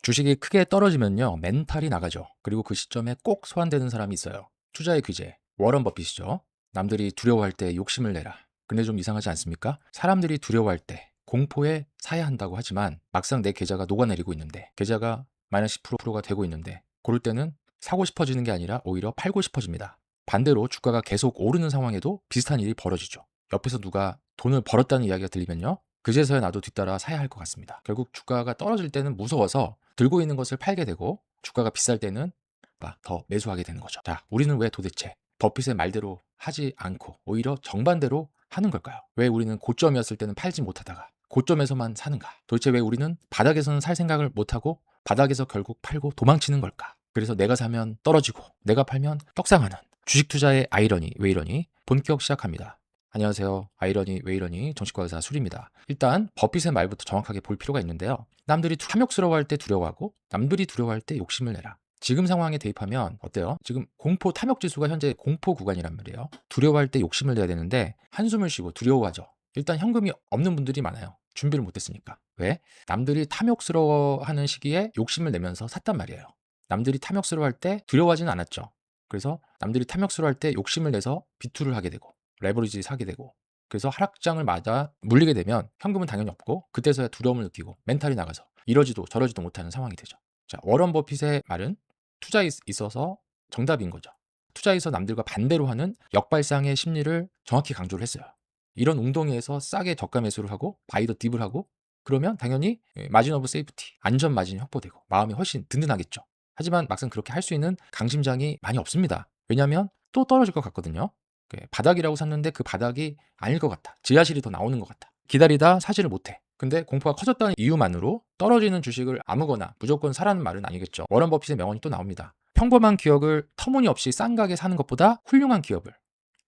주식이 크게 떨어지면요, 멘탈이 나가죠. 그리고 그 시점에 꼭 소환되는 사람이 있어요. 투자의 귀재, 워런 버핏이죠. 남들이 두려워할 때 욕심을 내라. 근데 좀 이상하지 않습니까? 사람들이 두려워할 때 공포에 사야 한다고 하지만 막상 내 계좌가 녹아내리고 있는데, 계좌가 마이너스 10%가 되고 있는데, 그럴 때는 사고 싶어지는 게 아니라 오히려 팔고 싶어집니다. 반대로 주가가 계속 오르는 상황에도 비슷한 일이 벌어지죠. 옆에서 누가 돈을 벌었다는 이야기가 들리면요, 그제서야 나도 뒤따라 사야 할 것 같습니다. 결국 주가가 떨어질 때는 무서워서 들고 있는 것을 팔게 되고, 주가가 비쌀 때는 막 더 매수하게 되는 거죠. 자, 우리는 왜 도대체 버핏의 말대로 하지 않고 오히려 정반대로 하는 걸까요? 왜 우리는 고점이었을 때는 팔지 못하다가 고점에서만 사는가? 도대체 왜 우리는 바닥에서는 살 생각을 못하고 바닥에서 결국 팔고 도망치는 걸까? 그래서 내가 사면 떨어지고 내가 팔면 떡상하는 주식 투자의 아이러니, 왜 이러니? 본격 시작합니다. 안녕하세요. 아이러니 왜 이러니 정치과 의사 술입니다. 일단 버핏의 말부터 정확하게 볼 필요가 있는데요. 남들이 탐욕스러워할 때 두려워하고 남들이 두려워할 때 욕심을 내라. 지금 상황에 대입하면 어때요? 지금 공포 탐욕 지수가 현재 공포 구간이란 말이에요. 두려워할 때 욕심을 내야 되는데 한숨을 쉬고 두려워하죠. 일단 현금이 없는 분들이 많아요. 준비를 못했으니까. 왜? 남들이 탐욕스러워하는 시기에 욕심을 내면서 샀단 말이에요. 남들이 탐욕스러워할 때 두려워하지는 않았죠. 그래서 남들이 탐욕스러워할 때 욕심을 내서 비투를 하게 되고 레버리지 사게 되고, 그래서 하락장을 맞아 물리게 되면 현금은 당연히 없고 그때서야 두려움을 느끼고 멘탈이 나가서 이러지도 저러지도 못하는 상황이 되죠. 자, 워런 버핏의 말은 투자에 있어서 정답인 거죠. 투자에서 남들과 반대로 하는 역발상의 심리를 정확히 강조를 했어요. 이런 웅덩이에서 싸게 저가 매수를 하고 바이 더 딥을 하고 그러면 당연히 마진 오브 세이프티, 안전 마진이 확보되고 마음이 훨씬 든든하겠죠. 하지만 막상 그렇게 할 수 있는 강심장이 많이 없습니다. 왜냐하면 또 떨어질 것 같거든요. 바닥이라고 샀는데 그 바닥이 아닐 것 같다. 지하실이 더 나오는 것 같다. 기다리다 사지를 못해. 근데 공포가 커졌다는 이유만으로 떨어지는 주식을 아무거나 무조건 사라는 말은 아니겠죠. 워런 버핏의 명언이 또 나옵니다. 평범한 기업을 터무니없이 싼 가격에 사는 것보다 훌륭한 기업을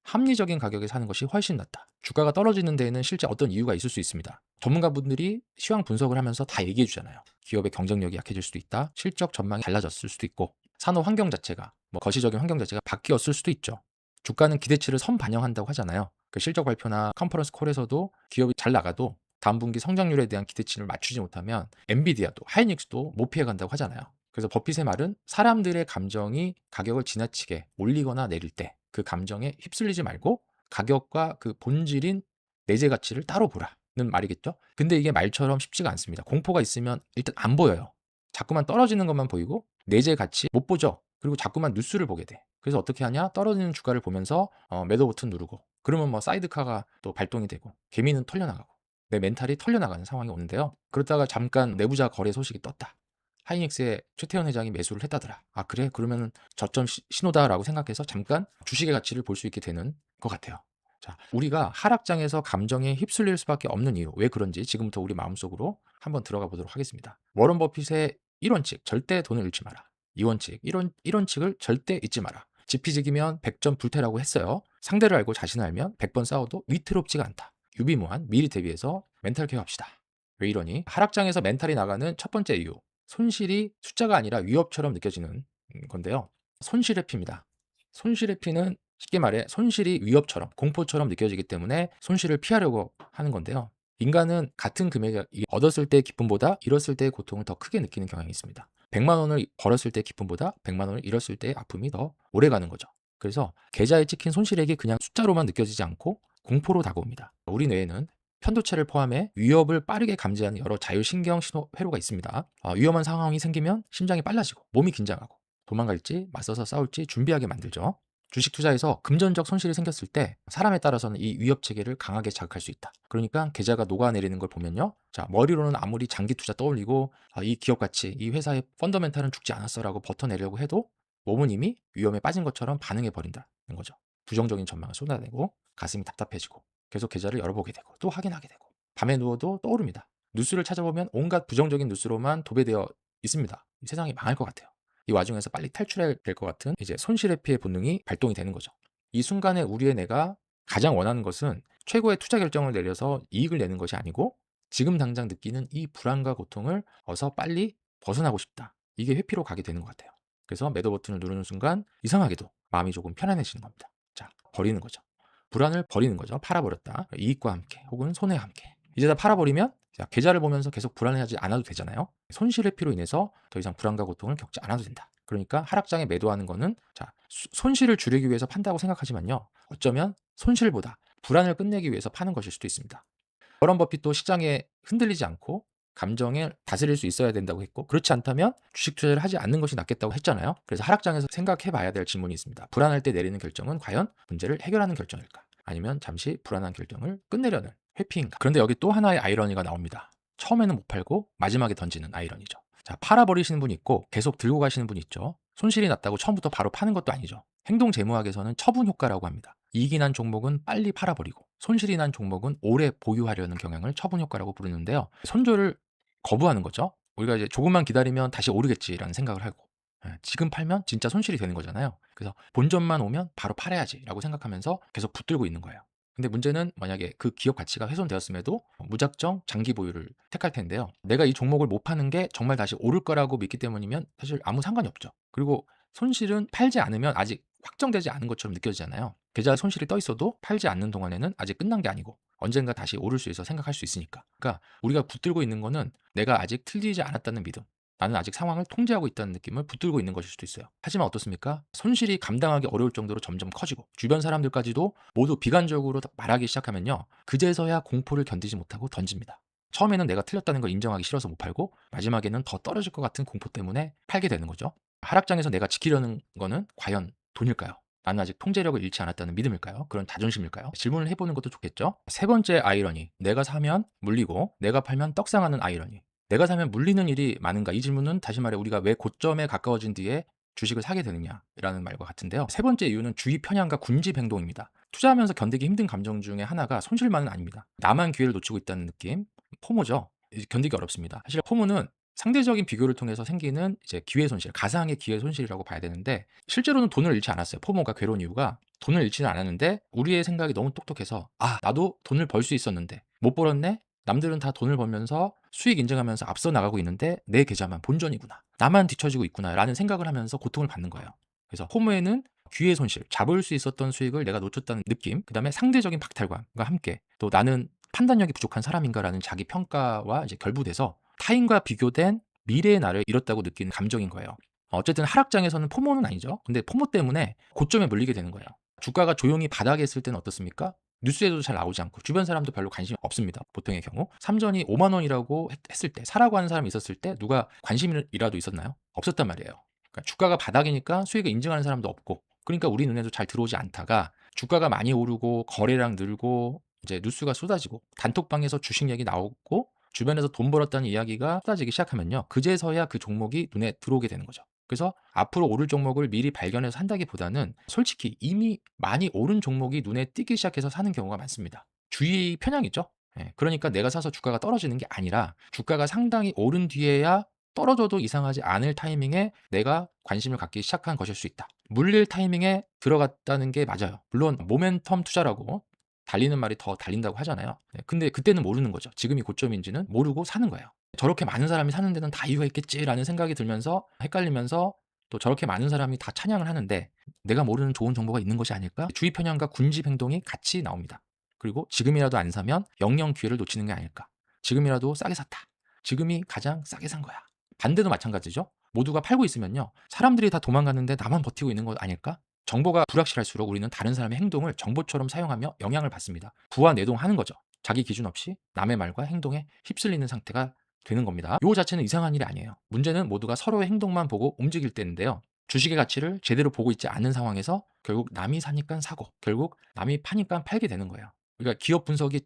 합리적인 가격에 사는 것이 훨씬 낫다. 주가가 떨어지는 데에는 실제 어떤 이유가 있을 수 있습니다. 전문가분들이 시황 분석을 하면서 다 얘기해 주잖아요. 기업의 경쟁력이 약해질 수도 있다. 실적 전망이 달라졌을 수도 있고, 산업 환경 자체가, 거시적인 환경 자체가 바뀌었을 수도 있죠. 주가는 기대치를 선반영한다고 하잖아요. 그 실적 발표나 컨퍼런스 콜에서도 기업이 잘 나가도 다음 분기 성장률에 대한 기대치를 맞추지 못하면 엔비디아도 하이닉스도 못 피해간다고 하잖아요. 그래서 버핏의 말은 사람들의 감정이 가격을 지나치게 올리거나 내릴 때 그 감정에 휩쓸리지 말고 가격과 그 본질인 내재 가치를 따로 보라는 말이겠죠. 근데 이게 말처럼 쉽지가 않습니다. 공포가 있으면 일단 안 보여요. 자꾸만 떨어지는 것만 보이고 내재 가치 못 보죠. 그리고 자꾸만 뉴스를 보게 돼. 그래서 어떻게 하냐? 떨어지는 주가를 보면서 매도 버튼 누르고, 그러면 사이드카가 또 발동이 되고 개미는 털려나가고 내 멘탈이 털려나가는 상황이 오는데요. 그러다가 잠깐 내부자 거래 소식이 떴다. 하이닉스의 최태원 회장이 매수를 했다더라. 아, 그래? 그러면 저점 신호다라고 생각해서 잠깐 주식의 가치를 볼 수 있게 되는 것 같아요. 자, 우리가 하락장에서 감정에 휩쓸릴 수밖에 없는 이유, 왜 그런지 지금부터 우리 마음속으로 한번 들어가 보도록 하겠습니다. 워런 버핏의 1원칙, 절대 돈을 잃지 마라. 2원칙, 1원칙을 절대 잊지 마라. 지피지기면 100점 불태라고 했어요. 상대를 알고 자신을 알면 100번 싸워도 위태롭지가 않다. 유비무한, 미리 대비해서 멘탈 케어합시다. 왜 이러니? 하락장에서 멘탈이 나가는 첫 번째 이유, 손실이 숫자가 아니라 위협처럼 느껴지는 건데요. 손실의 피입니다. 손실의 피는 쉽게 말해 손실이 위협처럼, 공포처럼 느껴지기 때문에 손실을 피하려고 하는 건데요. 인간은 같은 금액을 얻었을 때의 기쁨보다 잃었을 때의 고통을 더 크게 느끼는 경향이 있습니다. 100만 원을 벌었을 때의 기쁨보다 100만 원을 잃었을 때의 아픔이 더 오래 가는 거죠. 그래서 계좌에 찍힌 손실액이 그냥 숫자로만 느껴지지 않고 공포로 다가옵니다. 우리 뇌에는 편도체를 포함해 위협을 빠르게 감지하는 여러 자율신경 신호 회로가 있습니다. 위험한 상황이 생기면 심장이 빨라지고 몸이 긴장하고 도망갈지 맞서서 싸울지 준비하게 만들죠. 주식 투자에서 금전적 손실이 생겼을 때 사람에 따라서는 이 위협 체계를 강하게 자극할 수 있다. 그러니까 계좌가 녹아내리는 걸 보면요. 자, 머리로는 아무리 장기 투자 떠올리고 이 기업 가치, 이 회사의 펀더멘탈은 죽지 않았어라고 버텨내려고 해도 몸은 이미 위험에 빠진 것처럼 반응해 버린다는 거죠. 부정적인 전망을 쏟아내고 가슴이 답답해지고 계속 계좌를 열어보게 되고 또 확인하게 되고 밤에 누워도 떠오릅니다. 뉴스를 찾아보면 온갖 부정적인 뉴스로만 도배되어 있습니다. 이 세상이 망할 것 같아요. 이 와중에서 빨리 탈출해야 될 것 같은 이제 손실회피의 본능이 발동이 되는 거죠. 이 순간에 우리의 뇌가 가장 원하는 것은 최고의 투자 결정을 내려서 이익을 내는 것이 아니고 지금 당장 느끼는 이 불안과 고통을 어서 빨리 벗어나고 싶다. 이게 회피로 가게 되는 것 같아요. 그래서 매도 버튼을 누르는 순간 이상하게도 마음이 조금 편안해지는 겁니다. 자, 버리는 거죠. 불안을 버리는 거죠. 팔아버렸다. 이익과 함께 혹은 손해와 함께. 이제 다 팔아버리면 자, 계좌를 보면서 계속 불안해하지 않아도 되잖아요. 손실 회피로 인해서 더 이상 불안과 고통을 겪지 않아도 된다. 그러니까 하락장에 매도하는 거는 자, 손실을 줄이기 위해서 판다고 생각하지만요. 어쩌면 손실보다 불안을 끝내기 위해서 파는 것일 수도 있습니다. 워런 버핏도 시장에 흔들리지 않고 감정을 다스릴 수 있어야 된다고 했고, 그렇지 않다면 주식 투자를 하지 않는 것이 낫겠다고 했잖아요. 그래서 하락장에서 생각해 봐야 될 질문이 있습니다. 불안할 때 내리는 결정은 과연 문제를 해결하는 결정일까? 아니면 잠시 불안한 결정을 끝내려는 회피인가? 그런데 여기 또 하나의 아이러니가 나옵니다. 처음에는 못 팔고 마지막에 던지는 아이러니죠. 자, 팔아버리시는 분이 있고 계속 들고 가시는 분이 있죠. 손실이 났다고 처음부터 바로 파는 것도 아니죠. 행동재무학에서는 처분 효과라고 합니다. 이익이 난 종목은 빨리 팔아버리고 손실이 난 종목은 오래 보유하려는 경향을 처분 효과라고 부르는데요. 손절을 거부하는 거죠. 우리가 이제 조금만 기다리면 다시 오르겠지라는 생각을 하고, 지금 팔면 진짜 손실이 되는 거잖아요. 그래서 본전만 오면 바로 팔아야지라고 생각하면서 계속 붙들고 있는 거예요. 근데 문제는 만약에 그 기업 가치가 훼손되었음에도 무작정 장기 보유를 택할 텐데요. 내가 이 종목을 못 파는 게 정말 다시 오를 거라고 믿기 때문이면 사실 아무 상관이 없죠. 그리고 손실은 팔지 않으면 아직 확정되지 않은 것처럼 느껴지잖아요. 계좌 손실이 떠 있어도 팔지 않는 동안에는 아직 끝난 게 아니고 언젠가 다시 오를 수 있어 생각할 수 있으니까. 그러니까 우리가 붙들고 있는 거는 내가 아직 틀리지 않았다는 믿음, 나는 아직 상황을 통제하고 있다는 느낌을 붙들고 있는 것일 수도 있어요. 하지만 어떻습니까? 손실이 감당하기 어려울 정도로 점점 커지고 주변 사람들까지도 모두 비관적으로 말하기 시작하면요, 그제서야 공포를 견디지 못하고 던집니다. 처음에는 내가 틀렸다는 걸 인정하기 싫어서 못 팔고 마지막에는 더 떨어질 것 같은 공포 때문에 팔게 되는 거죠. 하락장에서 내가 지키려는 거는 과연 돈일까요? 나는 아직 통제력을 잃지 않았다는 믿음일까요? 그런 자존심일까요? 질문을 해보는 것도 좋겠죠. 세 번째 아이러니, 내가 사면 물리고 내가 팔면 떡상하는 아이러니. 내가 사면 물리는 일이 많은가? 이 질문은 다시 말해 우리가 왜 고점에 가까워진 뒤에 주식을 사게 되느냐라는 말과 같은데요. 세 번째 이유는 주의 편향과 군집 행동입니다. 투자하면서 견디기 힘든 감정 중에 하나가 손실만은 아닙니다. 나만 기회를 놓치고 있다는 느낌, 포모죠. 견디기 어렵습니다. 사실 포모는 상대적인 비교를 통해서 생기는 이제 기회 손실, 가상의 기회 손실이라고 봐야 되는데, 실제로는 돈을 잃지 않았어요. 포모가 괴로운 이유가 돈을 잃지는 않았는데 우리의 생각이 너무 똑똑해서 나도 돈을 벌 수 있었는데 못 벌었네? 남들은 다 돈을 벌면서 수익 인정하면서 앞서 나가고 있는데 내 계좌만 본전이구나. 나만 뒤처지고 있구나 라는 생각을 하면서 고통을 받는 거예요. 그래서 포모에는 기회 손실, 잡을 수 있었던 수익을 내가 놓쳤다는 느낌, 그 다음에 상대적인 박탈감과 함께 또 나는 판단력이 부족한 사람인가라는 자기 평가와 이제 결부돼서 타인과 비교된 미래의 나를 잃었다고 느끼는 감정인 거예요. 어쨌든 하락장에서는 포모는 아니죠. 근데 포모 때문에 고점에 물리게 되는 거예요. 주가가 조용히 바닥에 있을 때는 어떻습니까? 뉴스에도 잘 나오지 않고 주변 사람도 별로 관심이 없습니다. 보통의 경우. 삼전이 5만 원이라고 했을 때, 사라고 하는 사람이 있었을 때 누가 관심이라도 있었나요? 없었단 말이에요. 그러니까 주가가 바닥이니까 수익을 인증하는 사람도 없고, 그러니까 우리 눈에도 잘 들어오지 않다가 주가가 많이 오르고 거래량 늘고 이제 뉴스가 쏟아지고 단톡방에서 주식 얘기 나오고 주변에서 돈 벌었다는 이야기가 쏟아지기 시작하면요, 그제서야 그 종목이 눈에 들어오게 되는 거죠. 그래서 앞으로 오를 종목을 미리 발견해서 산다기보다는 솔직히 이미 많이 오른 종목이 눈에 띄기 시작해서 사는 경우가 많습니다. 주의 편향이죠. 그러니까 내가 사서 주가가 떨어지는 게 아니라 주가가 상당히 오른 뒤에야 떨어져도 이상하지 않을 타이밍에 내가 관심을 갖기 시작한 것일 수 있다. 물릴 타이밍에 들어갔다는 게 맞아요. 물론 모멘텀 투자라고 달리는 말이 더 달린다고 하잖아요. 근데 그때는 모르는 거죠. 지금이 고점인지는 모르고 사는 거예요. 저렇게 많은 사람이 사는 데는 다 이유가 있겠지라는 생각이 들면서 헷갈리면서 또 저렇게 많은 사람이 다 찬양을 하는데 내가 모르는 좋은 정보가 있는 것이 아닐까? 주의 편향과 군집 행동이 같이 나옵니다. 그리고 지금이라도 안 사면 영영 기회를 놓치는 게 아닐까? 지금이라도 싸게 샀다. 지금이 가장 싸게 산 거야. 반대도 마찬가지죠. 모두가 팔고 있으면요, 사람들이 다 도망갔는데 나만 버티고 있는 것 아닐까? 정보가 불확실할수록 우리는 다른 사람의 행동을 정보처럼 사용하며 영향을 받습니다. 부와 내동하는 거죠. 자기 기준 없이 남의 말과 행동에 휩쓸리는 상태가 되는 겁니다. 이 자체는 이상한 일이 아니에요. 문제는 모두가 서로의 행동만 보고 움직일 때인데요. 주식의 가치를 제대로 보고 있지 않은 상황에서 결국 남이 사니까 사고, 결국 남이 파니까 팔게 되는 거예요. 그러니까 기업 분석이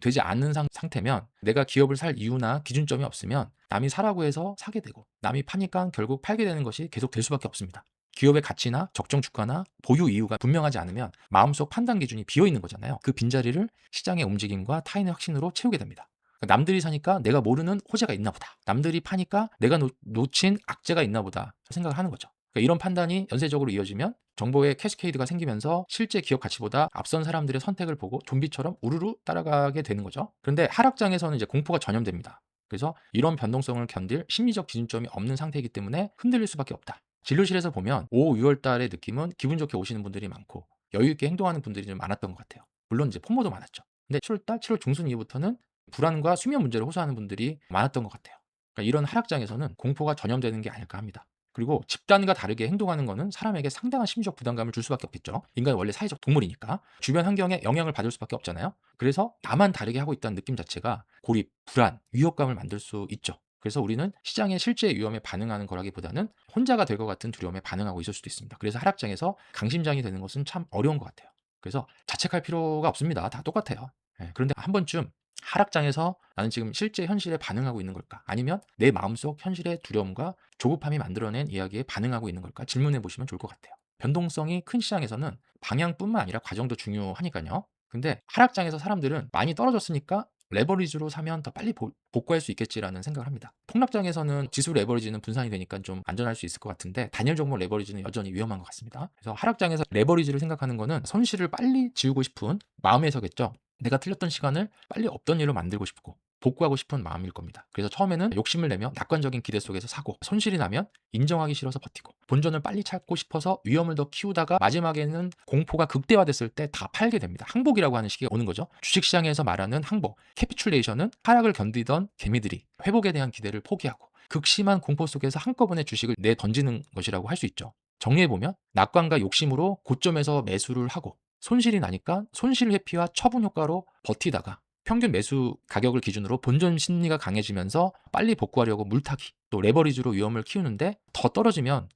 되지 않는 상태면 내가 기업을 살 이유나 기준점이 없으면 남이 사라고 해서 사게 되고 남이 파니까 결국 팔게 되는 것이 계속 될 수밖에 없습니다. 기업의 가치나 적정 주가나 보유 이유가 분명하지 않으면 마음속 판단 기준이 비어 있는 거잖아요. 그 빈자리를 시장의 움직임과 타인의 확신으로 채우게 됩니다. 그러니까 남들이 사니까 내가 모르는 호재가 있나 보다. 남들이 파니까 내가 놓친 악재가 있나 보다 생각을 하는 거죠. 그러니까 이런 판단이 연쇄적으로 이어지면 정보의 캐스케이드가 생기면서 실제 기업 가치보다 앞선 사람들의 선택을 보고 좀비처럼 우르르 따라가게 되는 거죠. 그런데 하락장에서는 이제 공포가 전염됩니다. 그래서 이런 변동성을 견딜 심리적 기준점이 없는 상태이기 때문에 흔들릴 수밖에 없다. 진료실에서 보면 5, 6월 달의 느낌은 기분 좋게 오시는 분들이 많고 여유 있게 행동하는 분들이 좀 많았던 것 같아요. 물론 이제 폭모도 많았죠. 근데 7월 달, 7월 중순 이후부터는 불안과 수면 문제를 호소하는 분들이 많았던 것 같아요. 그러니까 이런 하락장에서는 공포가 전염되는 게 아닐까 합니다. 그리고 집단과 다르게 행동하는 것은 사람에게 상당한 심리적 부담감을 줄 수밖에 없겠죠. 인간은 원래 사회적 동물이니까 주변 환경에 영향을 받을 수밖에 없잖아요. 그래서 나만 다르게 하고 있다는 느낌 자체가 고립, 불안, 위협감을 만들 수 있죠. 그래서 우리는 시장의 실제 위험에 반응하는 거라기보다는 혼자가 될 것 같은 두려움에 반응하고 있을 수도 있습니다. 그래서 하락장에서 강심장이 되는 것은 참 어려운 것 같아요. 그래서 자책할 필요가 없습니다. 다 똑같아요. 그런데 한 번쯤 하락장에서 나는 지금 실제 현실에 반응하고 있는 걸까? 아니면 내 마음속 현실의 두려움과 조급함이 만들어낸 이야기에 반응하고 있는 걸까? 질문해 보시면 좋을 것 같아요. 변동성이 큰 시장에서는 방향뿐만 아니라 과정도 중요하니까요. 근데 하락장에서 사람들은 많이 떨어졌으니까 레버리지로 사면 더 빨리 복구할 수 있겠지라는 생각을 합니다. 폭락장에서는 지수 레버리지는 분산이 되니까 좀 안전할 수 있을 것 같은데 단일 종목 레버리지는 여전히 위험한 것 같습니다. 그래서 하락장에서 레버리지를 생각하는 거는 손실을 빨리 지우고 싶은 마음에서겠죠. 내가 틀렸던 시간을 빨리 없던 일로 만들고 싶고 복구하고 싶은 마음일 겁니다. 그래서 처음에는 욕심을 내며 낙관적인 기대 속에서 사고, 손실이 나면 인정하기 싫어서 버티고, 본전을 빨리 찾고 싶어서 위험을 더 키우다가 마지막에는 공포가 극대화됐을 때 다 팔게 됩니다. 항복이라고 하는 시기가 오는 거죠. 주식시장에서 말하는 항복, 캐피출레이션은 하락을 견디던 개미들이 회복에 대한 기대를 포기하고 극심한 공포 속에서 한꺼번에 주식을 내던지는 것이라고 할 수 있죠. 정리해보면 낙관과 욕심으로 고점에서 매수를 하고 손실이 나니까 손실 회피와 처분 효과로 버티다가 평균 매수 가격을 기준으로 본전 심리가 강해지면서 빨리 복구하려고 물타기, 또 레버리지로 위험을 키우는데 더 떨어지면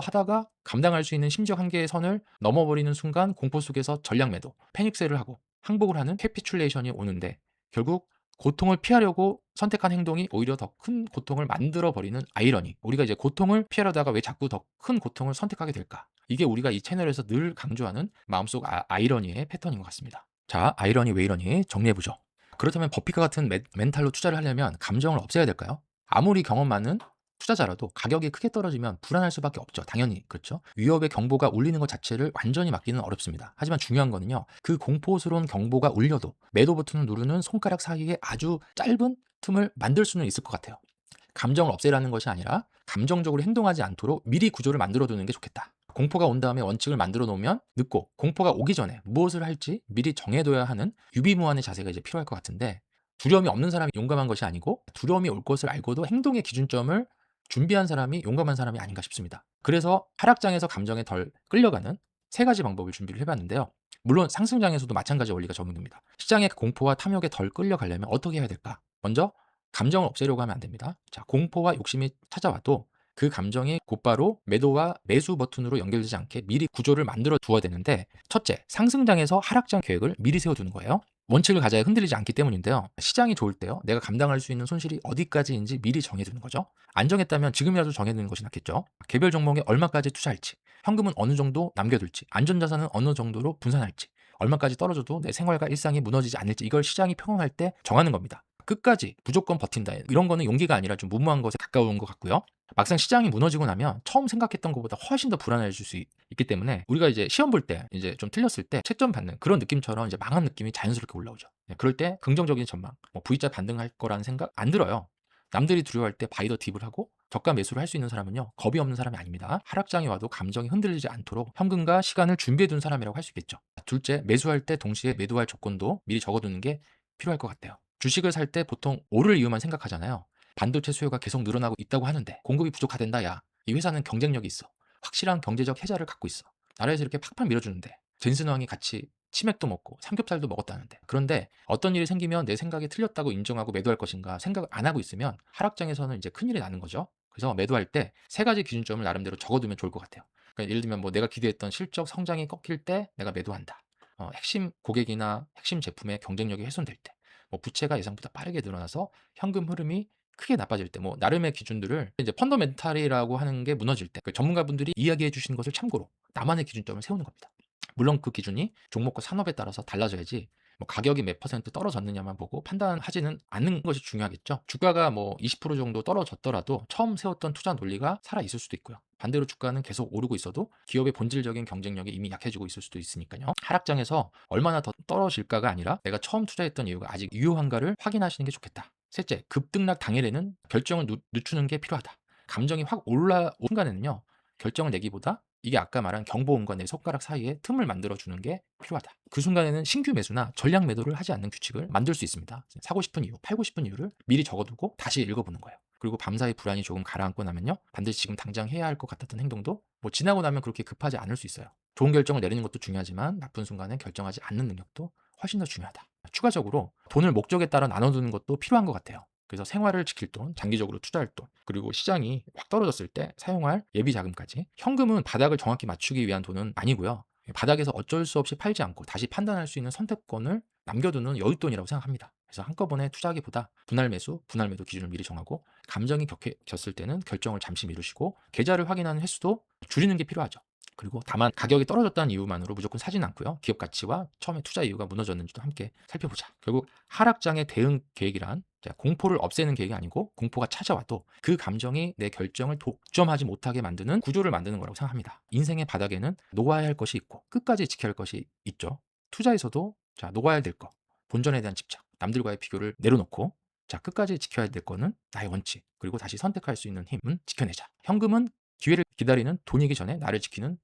하다가 감당할 수 있는 심지어 한계의 선을 넘어버리는 순간 공포 속에서 전략 매도, 패닉셀을 하고 항복을 하는 캐피출레이션이 오는데 결국 고통을 피하려고 선택한 행동이 오히려 더 큰 고통을 만들어버리는 아이러니. 우리가 이제 고통을 피하려다가 왜 자꾸 더 큰 고통을 선택하게 될까? 이게 우리가 이 채널에서 늘 강조하는 마음속 아이러니의 패턴인 것 같습니다. 자, 아이러니 왜 이러니 정리해보죠. 그렇다면 버핏과 같은 멘탈로 투자를 하려면 감정을 없애야 될까요? 아무리 경험 많은 투자자라도 가격이 크게 떨어지면 불안할 수밖에 없죠. 당연히 그렇죠. 위협의 경보가 울리는 것 자체를 완전히 막기는 어렵습니다. 하지만 중요한 거는요. 그 공포스러운 경보가 울려도 매도 버튼을 누르는 손가락 사이에 아주 짧은 틈을 만들 수는 있을 것 같아요. 감정을 없애라는 것이 아니라 감정적으로 행동하지 않도록 미리 구조를 만들어 두는 게 좋겠다. 공포가 온 다음에 원칙을 만들어 놓으면 늦고 공포가 오기 전에 무엇을 할지 미리 정해둬야 하는 유비무환의 자세가 이제 필요할 것 같은데 두려움이 없는 사람이 용감한 것이 아니고 두려움이 올 것을 알고도 행동의 기준점을 준비한 사람이 용감한 사람이 아닌가 싶습니다. 그래서 하락장에서 감정에 덜 끌려가는 세 가지 방법을 준비를 해봤는데요. 물론 상승장에서도 마찬가지 원리가 적용됩니다. 시장의 공포와 탐욕에 덜 끌려가려면 어떻게 해야 될까? 먼저 감정을 없애려고 하면 안 됩니다. 자, 공포와 욕심이 찾아와도 그 감정이 곧바로 매도와 매수 버튼으로 연결되지 않게 미리 구조를 만들어 두어야 되는데 첫째, 상승장에서 하락장 계획을 미리 세워두는 거예요. 원칙을 가져야 흔들리지 않기 때문인데요. 시장이 좋을 때요. 내가 감당할 수 있는 손실이 어디까지인지 미리 정해두는 거죠. 안 정했다면 지금이라도 정해두는 것이 낫겠죠. 개별 종목에 얼마까지 투자할지, 현금은 어느 정도 남겨둘지, 안전자산은 어느 정도로 분산할지, 얼마까지 떨어져도 내 생활과 일상이 무너지지 않을지 이걸 시장이 평온할 때 정하는 겁니다. 끝까지 무조건 버틴다. 이런 거는 용기가 아니라 좀 무모한 것에 가까운 것 같고요. 막상 시장이 무너지고 나면 처음 생각했던 것보다 훨씬 더 불안해질 수 있기 때문에 우리가 이제 시험 볼 때 이제 좀 틀렸을 때 채점 받는 그런 느낌처럼 이제 망한 느낌이 자연스럽게 올라오죠. 그럴 때 긍정적인 전망, V자 반등할 거라는 생각 안 들어요. 남들이 두려워할 때 바이 더 딥을 하고 저가 매수를 할 수 있는 사람은요. 겁이 없는 사람이 아닙니다. 하락장이 와도 감정이 흔들리지 않도록 현금과 시간을 준비해 둔 사람이라고 할 수 있겠죠. 둘째, 매수할 때 동시에 매도할 조건도 미리 적어두는 게 필요할 것 같아요. 주식을 살 때 보통 오를 이유만 생각하잖아요. 반도체 수요가 계속 늘어나고 있다고 하는데 공급이 부족하댄다. 야, 이 회사는 경쟁력이 있어. 확실한 경제적 혜자를 갖고 있어. 나라에서 이렇게 팍팍 밀어주는데 젠슨왕이 같이 치맥도 먹고 삼겹살도 먹었다는데 그런데 어떤 일이 생기면 내 생각이 틀렸다고 인정하고 매도할 것인가 생각을 안 하고 있으면 하락장에서는 이제 큰일이 나는 거죠. 그래서 매도할 때 세 가지 기준점을 나름대로 적어두면 좋을 것 같아요. 그러니까 예를 들면 내가 기대했던 실적 성장이 꺾일 때 내가 매도한다. 핵심 고객이나 핵심 제품의 경쟁력이 훼손될 때, 부채가 예상보다 빠르게 늘어나서 현금 흐름이 크게 나빠질 때, 나름의 기준들을 이제 펀더멘탈이라고 하는 게 무너질 때, 그 전문가분들이 이야기해 주시는 것을 참고로 나만의 기준점을 세우는 겁니다. 물론 그 기준이 종목과 산업에 따라서 달라져야지 가격이 몇 퍼센트 떨어졌느냐만 보고 판단하지는 않는 것이 중요하겠죠. 주가가 20% 정도 떨어졌더라도 처음 세웠던 투자 논리가 살아 있을 수도 있고요. 반대로 주가는 계속 오르고 있어도 기업의 본질적인 경쟁력이 이미 약해지고 있을 수도 있으니까요. 하락장에서 얼마나 더 떨어질까가 아니라 내가 처음 투자했던 이유가 아직 유효한가를 확인하시는 게 좋겠다. 셋째, 급등락 당일에는 결정을 늦추는 게 필요하다. 감정이 확 올라온 순간에는요. 결정을 내기보다 이게 아까 말한 경보음과 내 손가락 사이에 틈을 만들어주는 게 필요하다. 그 순간에는 신규 매수나 전략 매도를 하지 않는 규칙을 만들 수 있습니다. 사고 싶은 이유, 팔고 싶은 이유를 미리 적어두고 다시 읽어보는 거예요. 그리고 밤사이 불안이 조금 가라앉고 나면요, 반드시 지금 당장 해야 할 것 같았던 행동도 뭐 지나고 나면 그렇게 급하지 않을 수 있어요. 좋은 결정을 내리는 것도 중요하지만 나쁜 순간에 결정하지 않는 능력도 훨씬 더 중요하다. 추가적으로 돈을 목적에 따라 나눠두는 것도 필요한 것 같아요. 그래서 생활을 지킬 돈, 장기적으로 투자할 돈, 그리고 시장이 확 떨어졌을 때 사용할 예비 자금까지. 현금은 바닥을 정확히 맞추기 위한 돈은 아니고요. 바닥에서 어쩔 수 없이 팔지 않고 다시 판단할 수 있는 선택권을 남겨두는 여윳돈이라고 생각합니다. 그래서 한꺼번에 투자하기보다 분할 매수, 분할 매도 기준을 미리 정하고 감정이 격했을 때는 결정을 잠시 미루시고 계좌를 확인하는 횟수도 줄이는 게 필요하죠. 그리고 다만 가격이 떨어졌다는 이유만으로 무조건 사진 않고요. 기업 가치와 처음에 투자 이유가 무너졌는지도 함께 살펴보자. 결국 하락장의 대응 계획이란 공포를 없애는 계획이 아니고 공포가 찾아와도 그 감정이 내 결정을 독점하지 못하게 만드는 구조를 만드는 거라고 생각합니다. 인생의 바닥에는 녹아야 할 것이 있고 끝까지 지켜야 할 것이 있죠. 투자에서도 녹아야 될 거, 본전에 대한 집착, 남들과의 비교를 내려놓고 끝까지 지켜야 될 거는 나의 원칙, 그리고 다시 선택할 수 있는 힘은 지켜내자. 현금은 기회를 기다리는 돈이기 전에 나를 지키는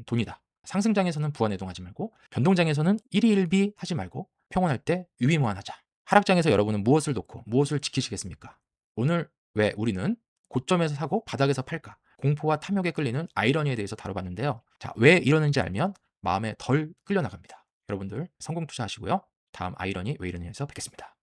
돈이다. 상승장에서는 부안해동하지 말고 변동장에서는 일희일비 하지 말고 평온할 때 유의무환하자. 하락장에서 여러분은 무엇을 놓고 무엇을 지키시겠습니까? 오늘 왜 우리는 고점에서 사고 바닥에서 팔까? 공포와 탐욕에 끌리는 아이러니에 대해서 다뤄봤는데요. 왜 이러는지 알면 마음에 덜 끌려나갑니다. 여러분들 성공 투자하시고요. 다음 아이러니 왜 이러니에서 뵙겠습니다.